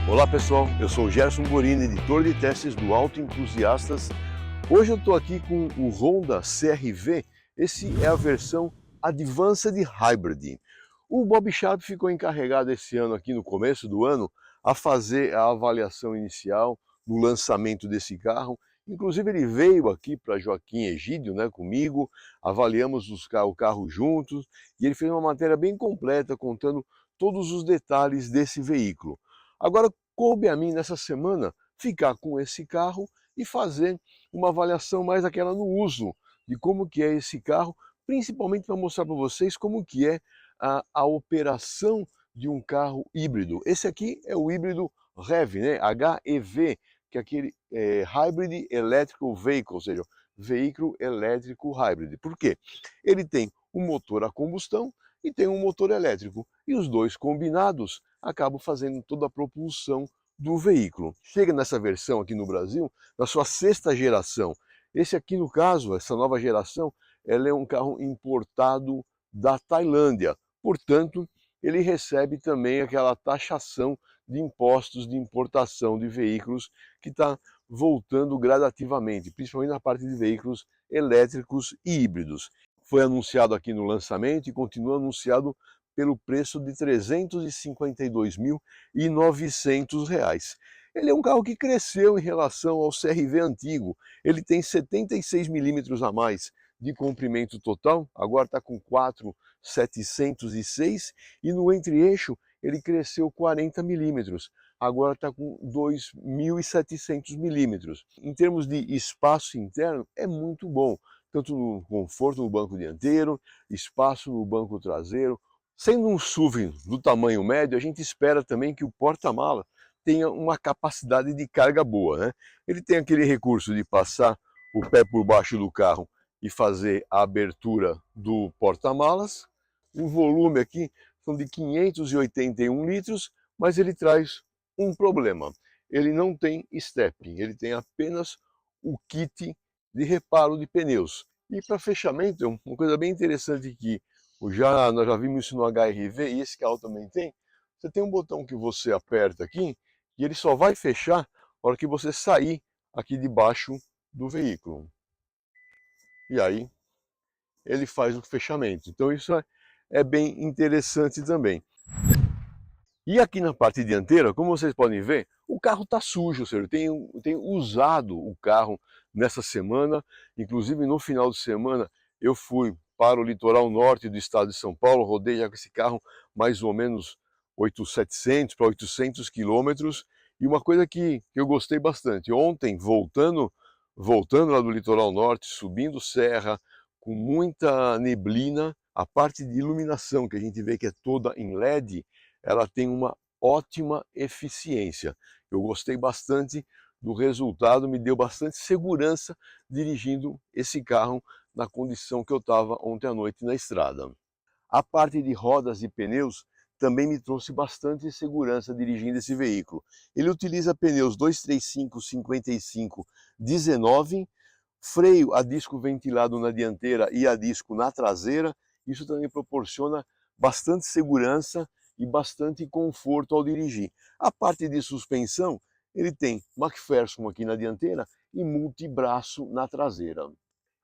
Olá pessoal, eu sou o Gerson Borini, editor de testes do Auto Entusiastas. Hoje eu estou aqui com o Honda CR-V, esse é a versão Advanced Hybrid. O Bob Sharp ficou encarregado esse ano aqui no começo do ano a fazer a avaliação inicial no lançamento desse carro. Inclusive ele veio aqui para Joaquim Egídio, comigo, avaliamos o carro juntos e ele fez uma matéria bem completa contando todos os detalhes desse veículo. Agora, coube a mim nessa semana ficar com esse carro e fazer uma avaliação mais aquela no uso, de como que é esse carro, principalmente para mostrar para vocês como que é a operação de um carro híbrido. Esse aqui é o híbrido HEV, HEV, que é aquele Hybrid Electrical Vehicle, ou seja, veículo elétrico hybrid. Por quê? Ele tem um motor a combustão e tem um motor elétrico, e os dois combinados acabam fazendo toda a propulsão do veículo. Chega nessa versão aqui no Brasil, na sua 6ª geração. Esse aqui, no caso, essa nova geração, ela é um carro importado da Tailândia. Portanto, ele recebe também aquela taxação de impostos de importação de veículos que está voltando gradativamente, principalmente na parte de veículos elétricos e híbridos. Foi anunciado aqui no lançamento e continua anunciado pelo preço de R$ 352.900. Ele é um carro que cresceu em relação ao CR-V antigo. Ele tem 76 milímetros a mais de comprimento total, agora está com 4.706, e no entre-eixo ele cresceu 40 milímetros, agora está com 2.700 milímetros. Em termos de espaço interno, é muito bom, tanto no conforto no banco dianteiro, espaço no banco traseiro. Sendo um SUV do tamanho médio, a gente espera também que o porta-mala tenha uma capacidade de carga boa, Ele tem aquele recurso de passar o pé por baixo do carro e fazer a abertura do porta-malas. O volume aqui são de 581 litros, mas ele traz um problema. Ele não tem stepping, ele tem apenas o kit de reparo de pneus. E para fechamento, uma coisa bem interessante que nós já vimos isso no HR-V e esse carro também tem. Você tem um botão que você aperta aqui e ele só vai fechar na hora que você sair aqui debaixo do veículo. E aí ele faz o fechamento. Então isso é bem interessante também. E aqui na parte dianteira, como vocês podem ver, o carro está sujo, ou seja, eu tenho usado o carro nessa semana, inclusive no final de semana eu fui para o litoral norte do estado de São Paulo, rodei já com esse carro mais ou menos 700 para 800 quilômetros, e uma coisa que eu gostei bastante, ontem voltando lá do litoral norte, subindo serra, com muita neblina, a parte de iluminação que a gente vê que é toda em LED, ela tem uma ótima eficiência. Eu gostei bastante do resultado, me deu bastante segurança dirigindo esse carro na condição que eu estava ontem à noite na estrada. A parte de rodas e pneus também me trouxe bastante segurança dirigindo esse veículo. Ele utiliza pneus 235 55 19, freio a disco ventilado na dianteira e a disco na traseira. Isso também proporciona bastante segurança e bastante conforto ao dirigir. A parte de suspensão, ele tem McPherson aqui na dianteira e multibraço na traseira.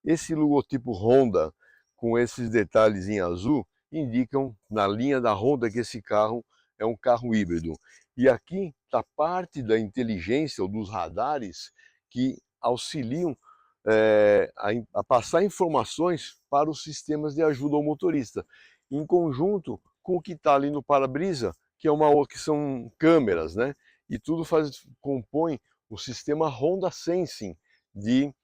Esse logotipo Honda, com esses detalhes em azul, indicam na linha da Honda que esse carro é um carro híbrido. E aqui está parte da inteligência ou dos radares que auxiliam a passar informações para os sistemas de ajuda ao motorista, em conjunto com o que está ali no para-brisa, que são câmeras, E tudo compõe o sistema Honda Sensing de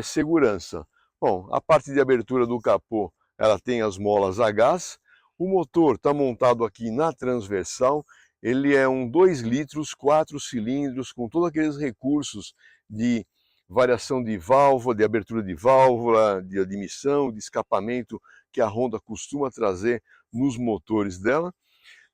segurança. Bom, a parte de abertura do capô, ela tem as molas a gás. O motor está montado aqui na transversal. Ele é um 2 litros, 4 cilindros, com todos aqueles recursos de variação de válvula, de abertura de válvula, de admissão, de escapamento que a Honda costuma trazer nos motores dela.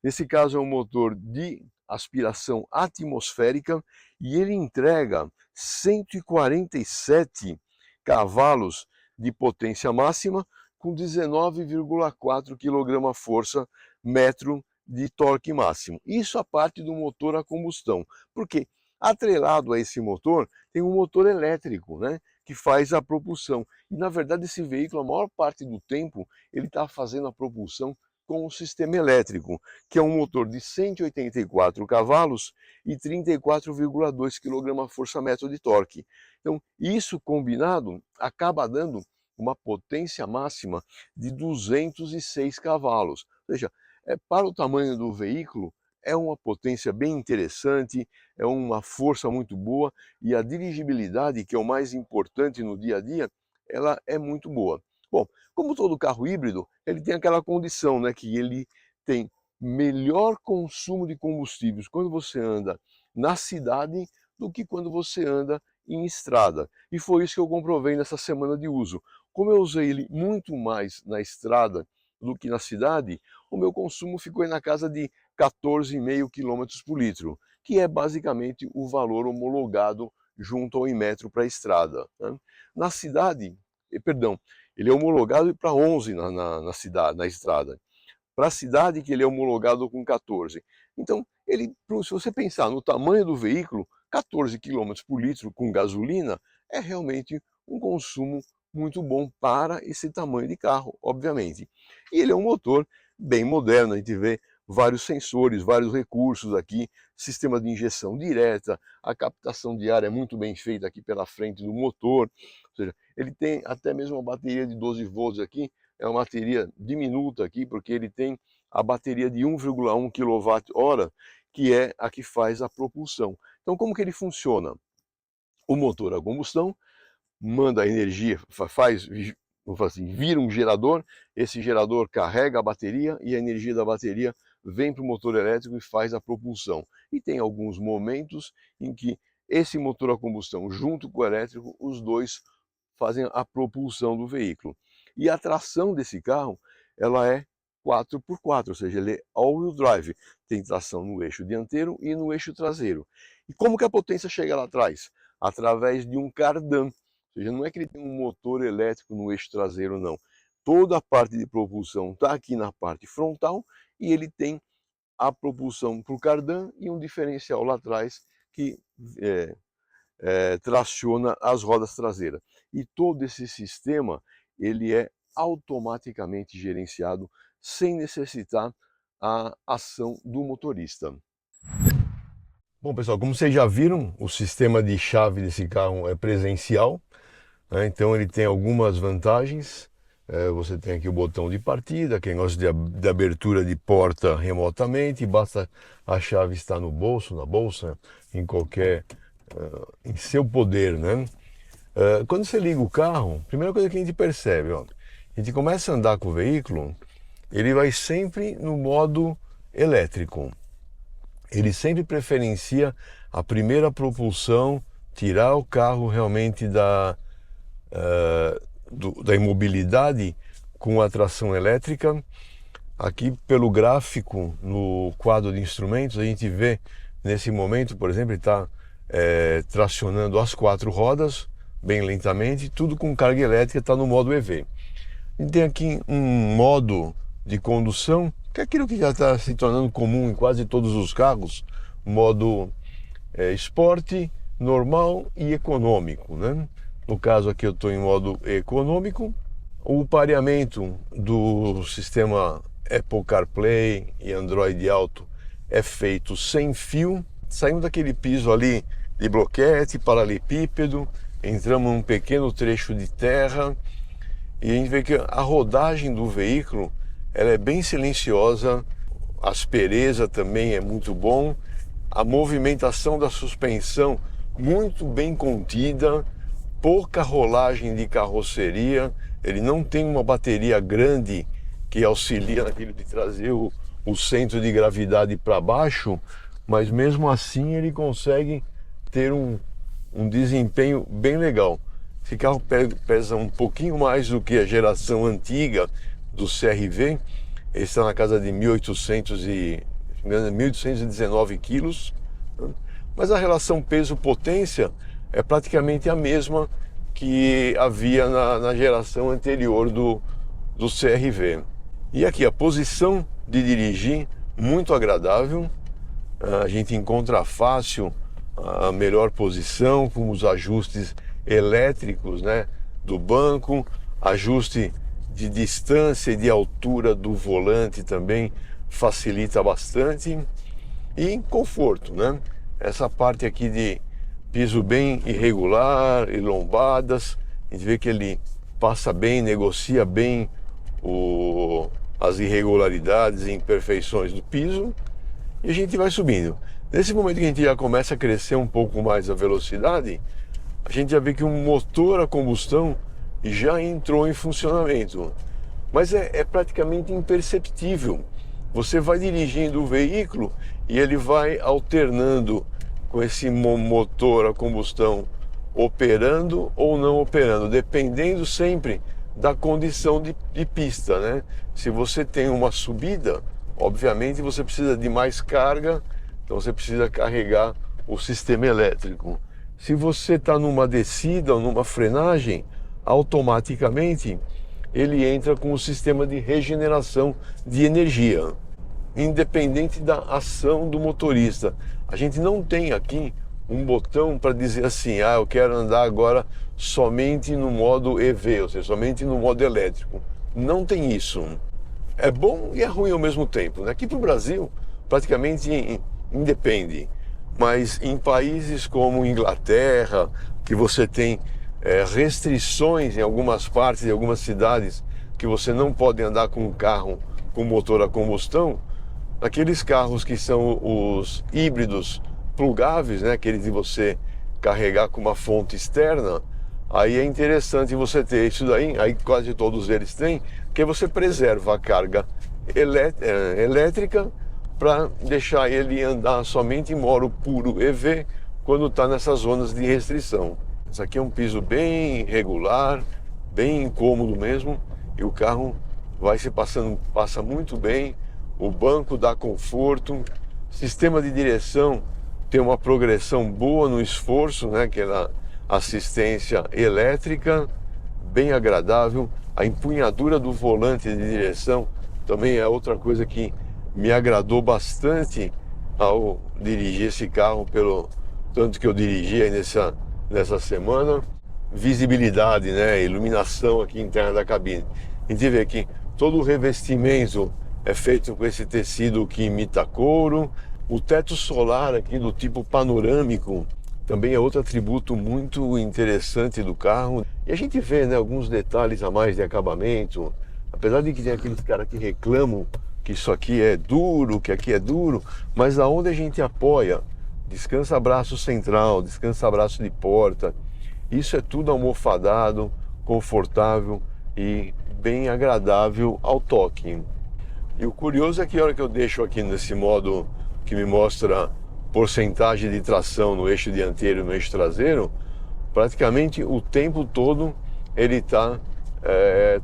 Nesse caso é um motor de aspiração atmosférica e ele entrega 147 cavalos de potência máxima com 19,4 kgfm metro de torque máximo. Isso a parte do motor a combustão, porque atrelado a esse motor tem um motor elétrico, né, que faz a propulsão. E na verdade esse veículo, a maior parte do tempo, ele está fazendo a propulsão com o sistema elétrico, que é um motor de 184 cavalos e 34,2 kgfm de torque. Então, isso combinado acaba dando uma potência máxima de 206 cavalos. Ou seja, para o tamanho do veículo, é uma potência bem interessante, é uma força muito boa e a dirigibilidade, que é o mais importante no dia a dia, ela é muito boa. Bom, como todo carro híbrido, ele tem aquela condição, né, que ele tem melhor consumo de combustíveis quando você anda na cidade do que quando você anda em estrada. E foi isso que eu comprovei nessa semana de uso. Como eu usei ele muito mais na estrada do que na cidade, o meu consumo ficou na casa de 14,5 km por litro, que é basicamente o valor homologado junto ao Inmetro para a estrada, né? Na cidade, perdão, ele é homologado para 11 na cidade, na estrada. Para a cidade que ele é homologado com 14. Então, se você pensar no tamanho do veículo, 14 km por litro com gasolina é realmente um consumo muito bom para esse tamanho de carro, obviamente. E ele é um motor bem moderno, a gente vê vários sensores, vários recursos aqui, sistema de injeção direta, a captação de ar é muito bem feita aqui pela frente do motor, ou seja, ele tem até mesmo uma bateria de 12 volts aqui, é uma bateria diminuta aqui, porque ele tem a bateria de 1,1 kWh, que é a que faz a propulsão. Então, como que ele funciona? O motor a combustão manda a energia, vira um gerador, esse gerador carrega a bateria e a energia da bateria vem para o motor elétrico e faz a propulsão. E tem alguns momentos em que esse motor a combustão junto com o elétrico, os dois fazem a propulsão do veículo. E a tração desse carro, ela é 4x4, ou seja, ele é all-wheel drive, tem tração no eixo dianteiro e no eixo traseiro. E como que a potência chega lá atrás? Através de um cardan, ou seja, não é que ele tem um motor elétrico no eixo traseiro, não. Toda a parte de propulsão está aqui na parte frontal e ele tem a propulsão para o cardan e um diferencial lá atrás que traciona as rodas traseiras. E todo esse sistema ele é automaticamente gerenciado sem necessitar a ação do motorista. Bom, pessoal, como vocês já viram, o sistema de chave desse carro é presencial, né? Então ele tem algumas vantagens. Você tem aqui o botão de partida, que é negócio de abertura de porta remotamente, basta a chave estar no bolso, na bolsa, em seu poder, né? Quando você liga o carro, a primeira coisa que a gente percebe, ó, a gente começa a andar com o veículo, ele vai sempre no modo elétrico. Ele sempre preferencia a primeira propulsão, tirar o carro realmente da imobilidade com a tração elétrica. Aqui pelo gráfico no quadro de instrumentos a gente vê nesse momento, por exemplo, ele está tracionando as 4 rodas bem lentamente, tudo com carga elétrica, está no modo EV. A gente tem aqui um modo de condução, que é aquilo que já está se tornando comum em quase todos os carros, modo esporte, normal e econômico, né? No caso aqui eu estou em modo econômico. O pareamento do sistema Apple CarPlay e Android Auto é feito sem fio. Saímos daquele piso ali de bloquete, paralelepípedo, entramos num pequeno trecho de terra e a gente vê que a rodagem do veículo ela é bem silenciosa, a aspereza também é muito bom, a movimentação da suspensão muito bem contida, pouca rolagem de carroceria, ele não tem uma bateria grande que auxilia naquilo de trazer o centro de gravidade para baixo, mas mesmo assim ele consegue ter um desempenho bem legal. Esse carro pesa um pouquinho mais do que a geração antiga do CR-V, ele está na casa de 1.819 quilos, mas a relação peso-potência é praticamente a mesma que havia na geração anterior do CR-V. E aqui a posição de dirigir muito agradável. A gente encontra fácil a melhor posição com os ajustes elétricos, né, do banco, ajuste de distância e de altura do volante também facilita bastante, e conforto, né? Essa parte aqui de piso bem irregular e lombadas, a gente vê que ele passa bem, negocia bem as irregularidades e imperfeições do piso, e a gente vai subindo. Nesse momento que a gente já começa a crescer um pouco mais a velocidade, a gente já vê que um motor a combustão já entrou em funcionamento, mas é praticamente imperceptível. Você vai dirigindo o veículo e ele vai alternando com esse motor a combustão operando ou não operando, dependendo sempre da condição de pista, né? Se você tem uma subida, obviamente você precisa de mais carga, então você precisa carregar o sistema elétrico. Se você está numa descida ou numa frenagem, automaticamente ele entra com o sistema de regeneração de energia, independente da ação do motorista. A gente não tem aqui um botão para dizer assim, eu quero andar agora somente no modo EV, ou seja, somente no modo elétrico. Não tem isso. É bom e é ruim ao mesmo tempo, né? Aqui para o Brasil, praticamente independe. Mas em países como Inglaterra, que você tem restrições em algumas partes, em algumas cidades, que você não pode andar com um carro com motor a combustão, aqueles carros que são os híbridos plugáveis, né, aqueles de você carregar com uma fonte externa, aí é interessante você ter isso daí, aí quase todos eles têm, que você preserva a carga elétrica para deixar ele andar somente em modo puro EV quando está nessas zonas de restrição. Isso aqui é um piso bem regular, bem incômodo mesmo, e o carro vai se passa muito bem, o banco dá conforto, sistema de direção tem uma progressão boa no esforço, né, aquela assistência elétrica, bem agradável, a empunhadura do volante de direção também é outra coisa que me agradou bastante ao dirigir esse carro, pelo tanto que eu dirigi aí nessa semana. Visibilidade, né, iluminação aqui interna da cabine. A gente vê que todo o revestimento é feito com esse tecido que imita couro. O teto solar aqui do tipo panorâmico também é outro atributo muito interessante do carro. E a gente vê, né, alguns detalhes a mais de acabamento. Apesar de que tem aqueles caras que reclamam que isso aqui é duro, que aqui é duro, mas aonde a gente apoia, descansa braço central, descansa braço de porta, isso é tudo almofadado, confortável e bem agradável ao toque. E o curioso é que a hora que eu deixo aqui nesse modo que me mostra porcentagem de tração no eixo dianteiro e no eixo traseiro, praticamente o tempo todo ele está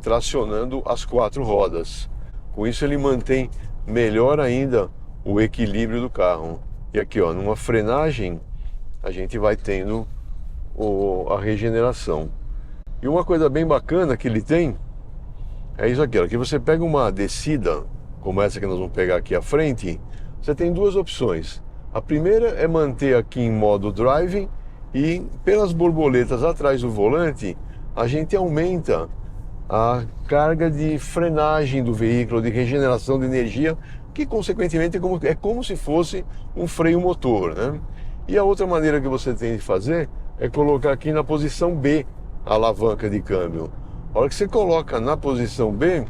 tracionando as 4 rodas. Com isso ele mantém melhor ainda o equilíbrio do carro. E aqui, ó, numa frenagem a gente vai tendo a regeneração. E uma coisa bem bacana que ele tem é isso aqui, ó, que você pega uma descida como essa que nós vamos pegar aqui à frente, você tem duas opções. A primeira é manter aqui em modo drive e pelas borboletas atrás do volante a gente aumenta a carga de frenagem do veículo, de regeneração de energia, que consequentemente é como se fosse um freio motor, né? E a outra maneira que você tem de fazer é colocar aqui na posição B a alavanca de câmbio. A hora que você coloca na posição B,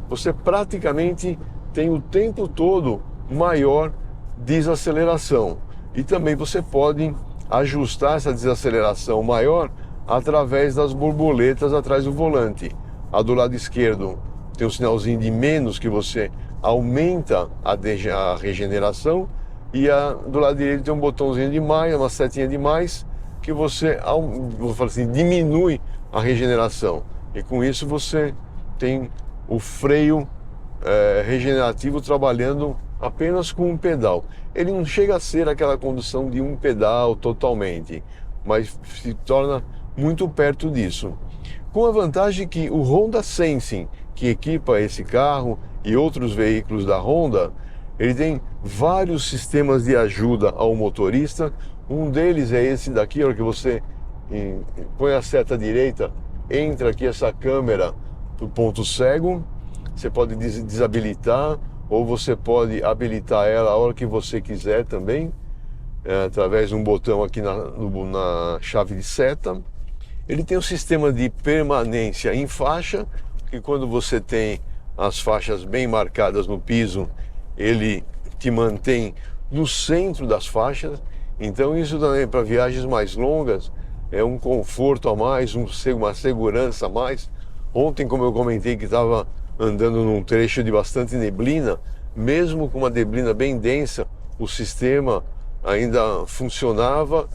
você praticamente tem o tempo todo maior desaceleração. E também você pode ajustar essa desaceleração maior através das borboletas atrás do volante. A do lado esquerdo tem um sinalzinho de menos, que você aumenta a regeneração, e do lado direito tem um botãozinho de mais, uma setinha de mais, que você, vou falar assim, diminui a regeneração. E com isso você tem o freio regenerativo trabalhando apenas com um pedal. Ele não chega a ser aquela condução de um pedal totalmente, mas se torna muito perto disso. Com a vantagem que o Honda Sensing, que equipa esse carro e outros veículos da Honda, Ele tem vários sistemas de ajuda ao motorista. Um deles é esse daqui, a hora que você põe a seta direita, entra aqui essa câmera do ponto cego. Você pode desabilitar ou você pode habilitar ela a hora que você quiser também, através de um botão aqui na chave de seta. Ele tem um sistema de permanência em faixa, que quando você tem as faixas bem marcadas no piso, ele te mantém no centro das faixas. Então isso também para viagens mais longas é um conforto a mais, uma segurança a mais. Ontem, como eu comentei que estava andando num trecho de bastante neblina, mesmo com uma neblina bem densa, o sistema ainda funcionava.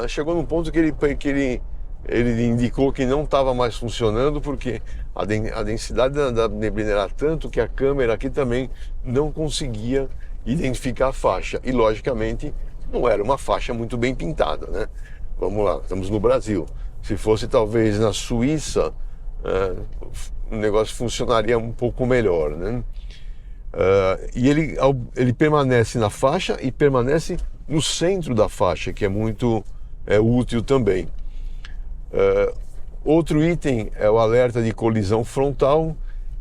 Chegou num ponto que ele indicou que não estava mais funcionando, porque a densidade da neblina era tanto que a câmera aqui também não conseguia identificar a faixa. E, logicamente, não era uma faixa muito bem pintada, né? Vamos lá, estamos no Brasil. Se fosse talvez na Suíça, o negócio funcionaria um pouco melhor, né? E ele permanece na faixa e permanece no centro da faixa, que é muito útil também. Outro item é o alerta de colisão frontal,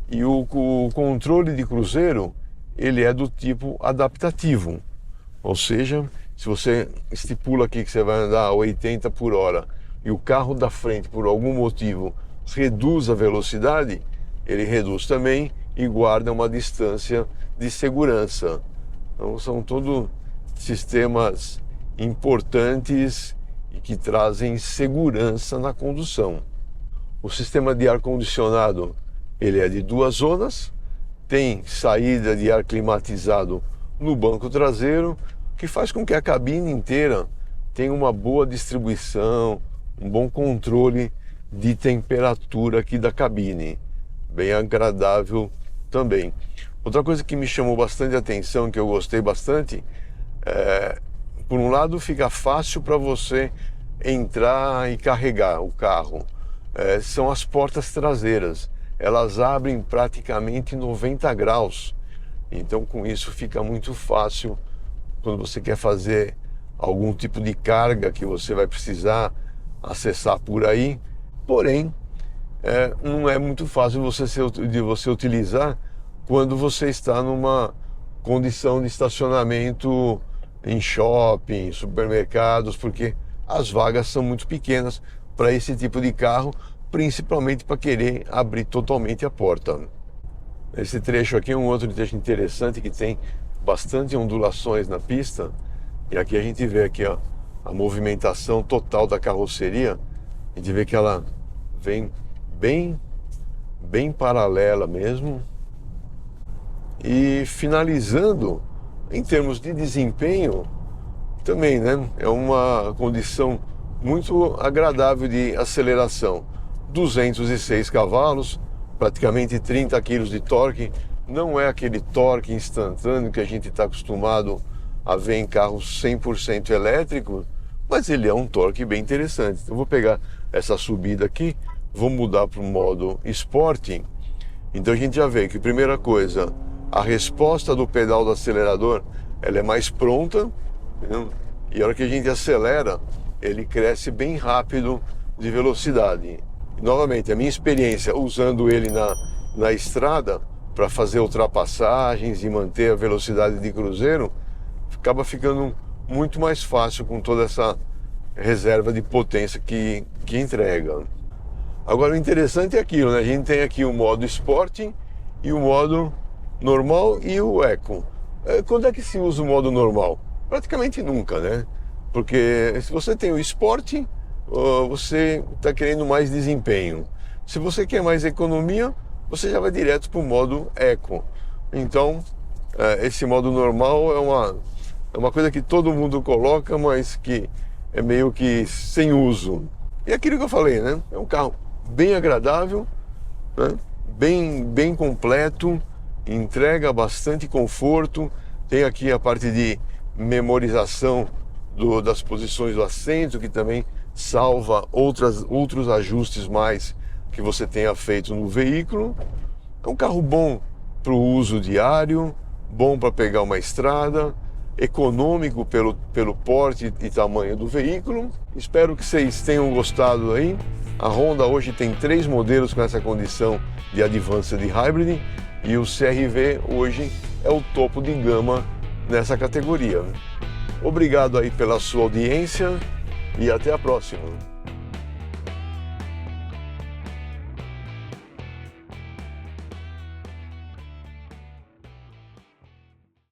e o controle de cruzeiro ele é do tipo adaptativo, ou seja, se você estipula aqui que você vai andar a 80 por hora e o carro da frente por algum motivo reduz a velocidade, ele reduz também e guarda uma distância de segurança. Então são todos sistemas importantes e que trazem segurança na condução. O sistema de ar-condicionado ele é de 2 zonas, tem saída de ar climatizado no banco traseiro, que faz com que a cabine inteira tenha uma boa distribuição, um bom controle de temperatura aqui da cabine, bem agradável também. Outra coisa que me chamou bastante atenção, que eu gostei bastante, por um lado fica fácil para você entrar e carregar o carro, são as portas traseiras, elas abrem praticamente 90 graus, então com isso fica muito fácil quando você quer fazer algum tipo de carga que você vai precisar acessar por aí. Porém, não é muito fácil de você utilizar quando você está numa condição de estacionamento em shopping, supermercados, porque as vagas são muito pequenas para esse tipo de carro, principalmente para querer abrir totalmente a porta. Esse trecho aqui é um outro trecho interessante que tem bastante ondulações na pista, e aqui a gente vê aqui, ó, a movimentação total da carroceria. A gente vê que ela vem bem paralela mesmo. E finalizando, em termos de desempenho, também, né, é uma condição muito agradável de aceleração. 206 cavalos, praticamente 30 kg de torque. Não é aquele torque instantâneo que a gente está acostumado a ver em carros 100% elétricos, mas ele é um torque bem interessante. Então, eu vou pegar essa subida aqui, vou mudar para o modo Sporting. Então a gente já vê que, primeira coisa, a resposta do pedal do acelerador ela é mais pronta, entendeu? E a hora que a gente acelera, ele cresce bem rápido de velocidade. E, novamente, a minha experiência usando ele na estrada para fazer ultrapassagens e manter a velocidade de cruzeiro, acaba ficando muito mais fácil com toda essa reserva de potência que entrega. Agora, o interessante é aquilo, né? A gente tem aqui o modo Sporting e o modo normal e o Eco. Quando é que se usa o modo normal? Praticamente nunca, né? Porque se você tem o Sport, você está querendo mais desempenho. Se você quer mais economia, você já vai direto para o modo Eco. Então, esse modo normal é uma coisa que todo mundo coloca, mas que é meio que sem uso. E aquilo que eu falei, né? É um carro bem agradável, né? Bem completo, entrega bastante conforto. Tem aqui a parte de memorização das posições do assento, que também salva outros ajustes mais que você tenha feito no veículo. É um carro bom para o uso diário, bom para pegar uma estrada, econômico pelo porte e tamanho do veículo. Espero que vocês tenham gostado aí. A Honda hoje tem 3 modelos com essa condição de Advanced Hybrid e o CR-V hoje é o topo de gama nessa categoria. Obrigado aí pela sua audiência e até a próxima.